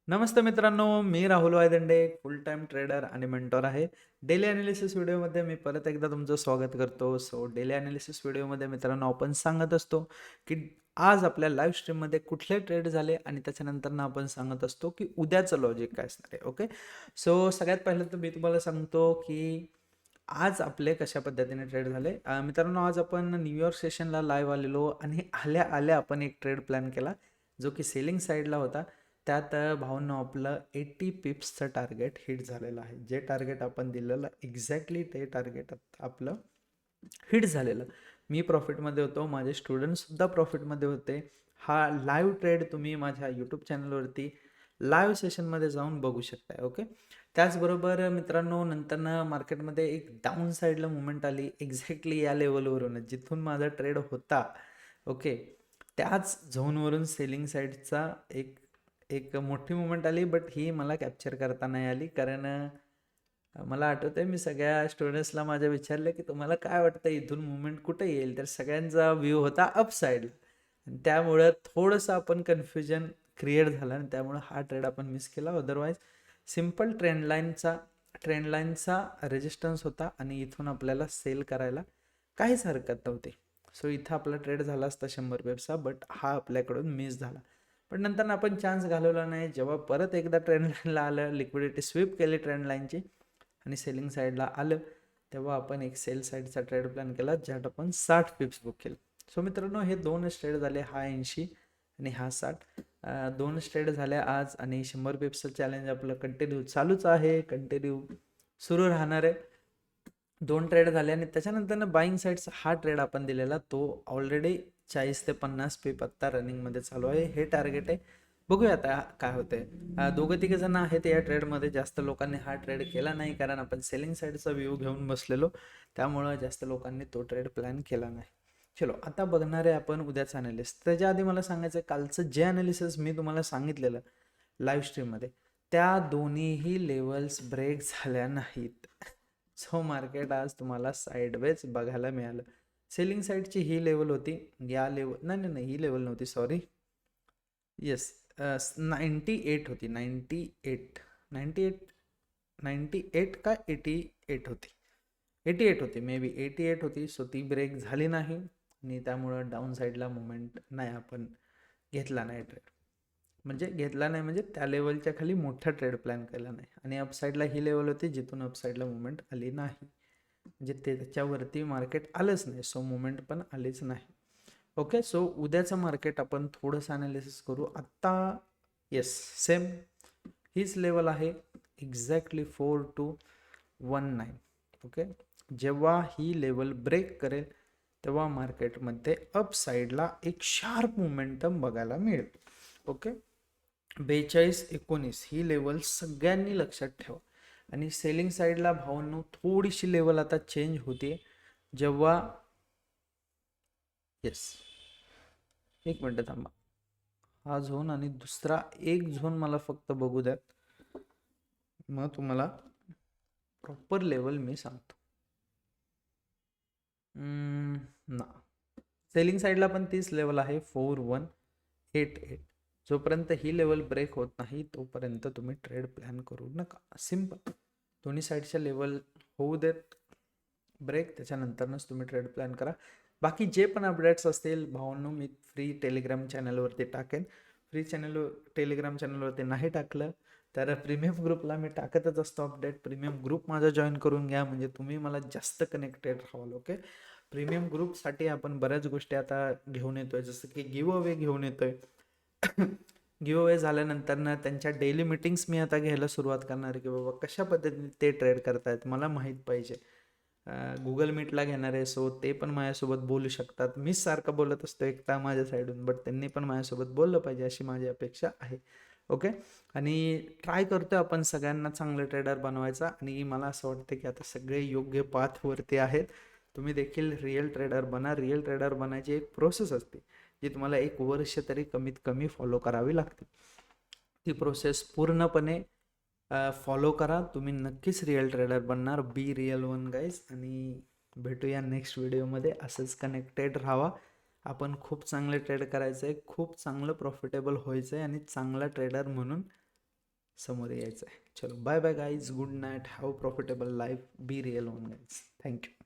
नमस्ते मित्रांनो, मी Rahul Waydande, full time trader आणि मेंटॉर आहे. डेली ॲनालिसिस व्हिडिओमध्ये मी परत एकदा तुमचं स्वागत करतो. डेली ॲनालिसिस व्हिडिओमध्ये मित्रांनो आपण सांगत असतो, की आज आपल्या लाईव्ह स्ट्रीममध्ये कुठले ट्रेड झाले आणि त्याच्यानंतर आपण सांगत असतो, की उद्याचं लॉजिक काय असणार आहे. ओके. सगळ्यात पहिलं तर मी तुम्हाला सांगतो, की आज आपले कशा पद्धतीने ट्रेड झाले. मित्रांनो आज आपण न्यूयॉर्क सेशनला लाईव्ह आलेलो आणि आल्या आल्या आपण एक ट्रेड प्लॅन केला, जो की सेलिंग साईडला होता. त्यात भावांनो आपलं 80 पिप्सचं टार्गेट हिट झालेलं आहे. जे टार्गेट आपण दिलेलं एक्झॅक्टली ते टार्गेट आपलं हिट झालेलं. मी प्रॉफिटमध्ये होतो, माझे स्टुडंटसुद्धा प्रॉफिटमध्ये होते. हा लाईव्ह ट्रेड तुम्ही माझ्या यूट्यूब चॅनलवरती लाईव्ह सेशनमध्ये जाऊन बघू शकताय. ओके. त्याचबरोबर मित्रांनो नंतरनं मार्केटमध्ये एक डाऊन साईडला मुवमेंट आली एक्झॅक्टली या लेवलवरूनच जिथून माझा ट्रेड होता. ओके. त्याच झोनवरून सेलिंग साईडचा एक एक मोठी मुवमेंट आली, बट ही मला कॅप्चर करता नाही आली. कारण मला आठवतंय मी सगळ्या स्टुडंट्सला माझ्या विचारलं, की तुम्हाला काय वाटतं इथून मुवमेंट कुठे येईल? तर सगळ्यांचा व्ह्यू होता अप साईडला. आणि त्यामुळं थोडंसं आपण कन्फ्युजन क्रिएट झालं आणि त्यामुळं हा ट्रेड आपण मिस केला. अदरवाईज सिम्पल ट्रेंड लाईनचा रेजिस्टन्स होता आणि इथून आपल्याला सेल करायला काहीच हरकत नव्हती. इथं आपला ट्रेड झाला असता 100 पिप्सचा, बट हा आपल्याकडून मिस झाला. पण नंतर आपण चान्स घालवला नाही. जेव्हा परत एकदा ट्रेंड लाईनला आलं, लिक्विडिटी स्वीप केली ट्रेंड लाईनची आणि सेलिंग साईडला आलं, तेव्हा आपण एक सेल साईडचा ट्रेड प्लॅन केला, ज्यात आपण 60 पिप्स बुक केलं. मित्रांनो हे दोनच ट्रेड झाले, हा 80 आणि हा 60. दोनच ट्रेड झाले आज आणि 100 पिप्सचं चॅलेंज आपलं कंटिन्यू चालूच आहे, कंटिन्यू सुरू राहणार आहे. दोन ट्रेड झाले आणि त्याच्यानंतर बाईंग साईडचा हा ट्रेड आपण दिलेला, तो ऑलरेडी 40 ते 50 पिप आत्ता रनिंगमध्ये चालू आहे. हे टार्गेट आहे. बघूया आता काय होतंय. दोघं तिघं जण आहेत या ट्रेडमध्ये. जास्त लोकांनी हा ट्रेड केला नाही, कारण आपण सेलिंग साईडचा व्ह्यू घेऊन बसलेलो, त्यामुळं जास्त लोकांनी तो ट्रेड प्लॅन केला नाही. आता बघणार आहे आपण उद्याचं अनालिसिस. त्याच्या आधी मला सांगायचं आहे, कालचं जे अनालिसिस मी तुम्हाला सांगितलेलं लाईव्ह स्ट्रीममध्ये, त्या दोन्हीही लेवल्स ब्रेक झाल्या नाहीत. मार्केट आज तुम्हाला साईडवेज बघायला मिळालं. सेलिंग साईडची ही लेवल होती, या लेवल नाही नाही नाही ही लेवल नव्हती, सॉरी. येस, 98 होती. 98 98 98 का 88 होती. 88 होती, मे बी 88 होती. ती ब्रेक झाली नाही आणि त्यामुळं डाऊन साईडला मुवमेंट नाही, आपण घेतला नाही ट्रेड. म्हणजे घेतला नाही म्हणजे त्या लेवलच्या खाली मोठा ट्रेड प्लॅन केला नाही. आणि अपसाईडला ही लेवल होती जिथून अपसाईडला मुवमेंट आली नाही, म्हणजे त्याच्यावरती मार्केट आलंच नाही. मुवमेंट पण आलीच नाही. ओके. उद्याचं मार्केट आपण थोडंसं अनालिसिस करू आत्ता. येस, सेम हीच लेवल आहे एक्झॅक्टली 4219. ओके. जेव्हा ही लेवल ब्रेक करेल तेव्हा मार्केटमध्ये अप साईडला एक शार्प मोमेंटम बघायला मिळेल. ओके. 4219 ही लेवल सगळ्यांनी लक्षात ठेवा. आणि सेलिंग साईडला भावांनो थोडीशी लेवल आता चेंज होते. जेव्हा येस, एक मिनटं थांबा. हा झोन आणि दुसरा एक झोन मला फक्त बघू द्यात, मग तुम्हाला प्रॉपर लेवल मी सांगतो. ना सेलिंग साईडला पण तीच लेवल आहे 4188. जोपर्यंत ही लेवल ब्रेक होत नाही तोपर्यंत तुम्ही ट्रेड प्लॅन करू नका. सिम्पल. दोन्ही साईडच्या लेवल होऊ देत ब्रेक, त्याच्यानंतरच तुम्ही ट्रेड प्लॅन करा. बाकी जे पण अपडेट्स असतील भावांनो मी फ्री टेलिग्राम चॅनलवरती टाकेन. टेलिग्राम चॅनलवरती नाही टाकलं तर प्रीमियम ग्रुपला मी टाकतच असतो अपडेट. प्रीमियम ग्रुप माझा जॉईन करून घ्या, म्हणजे तुम्ही मला जास्त कनेक्टेड राहाल. ओके. प्रीमियम ग्रुपसाठी आपण बऱ्याच गोष्टी आता घेऊन येतोय, जसं की गिव्ह अवे घेऊन येतोय. गिव्ह अवे झाल्यानंतर ना त्यांच्या डेली मीटिंग्स मी आता घ्यायला सुरुवात करणार, की बाबा कशा पद्धतीने ते ट्रेड करतायत मला माहीत पाहिजे. गुगल मीटला घेणार आहे, ते पण माझ्यासोबत बोलू शकतात. मीच सारखं बोलत असतो एकटा माझ्या साईडून, बट त्यांनी पण माझ्यासोबत बोललं पाहिजे अशी माझी अपेक्षा आहे. ओके. आणि ट्राय करतोय आपण सगळ्यांना चांगलं ट्रेडर बनवायचा, आणि मला असं वाटतं की आता सगळे योग्य पाथवरती आहेत. तुम्ही देखील रिअल ट्रेडर बना. रिअल ट्रेडर बनायची एक प्रोसेस असते, जी तुम्हाला 1 वर्ष तरी कमीत कमी फॉलो करावी लागते. ती प्रोसेस पूर्णपणे फॉलो करा, तुम्ही नक्कीच रिअल ट्रेडर बनणार. बी रिअल वन गाईज. आणि भेटूया नेक्स्ट व्हिडिओमध्ये. असंच कनेक्टेड राहा. आपण खूप चांगले ट्रेड करायचं आहे, खूप चांगलं प्रॉफिटेबल व्हायचं आहे आणि चांगला ट्रेडर म्हणून समोर यायचं आहे. चलो bye bye guys, good night, have profitable life, be real one guys. Thank you.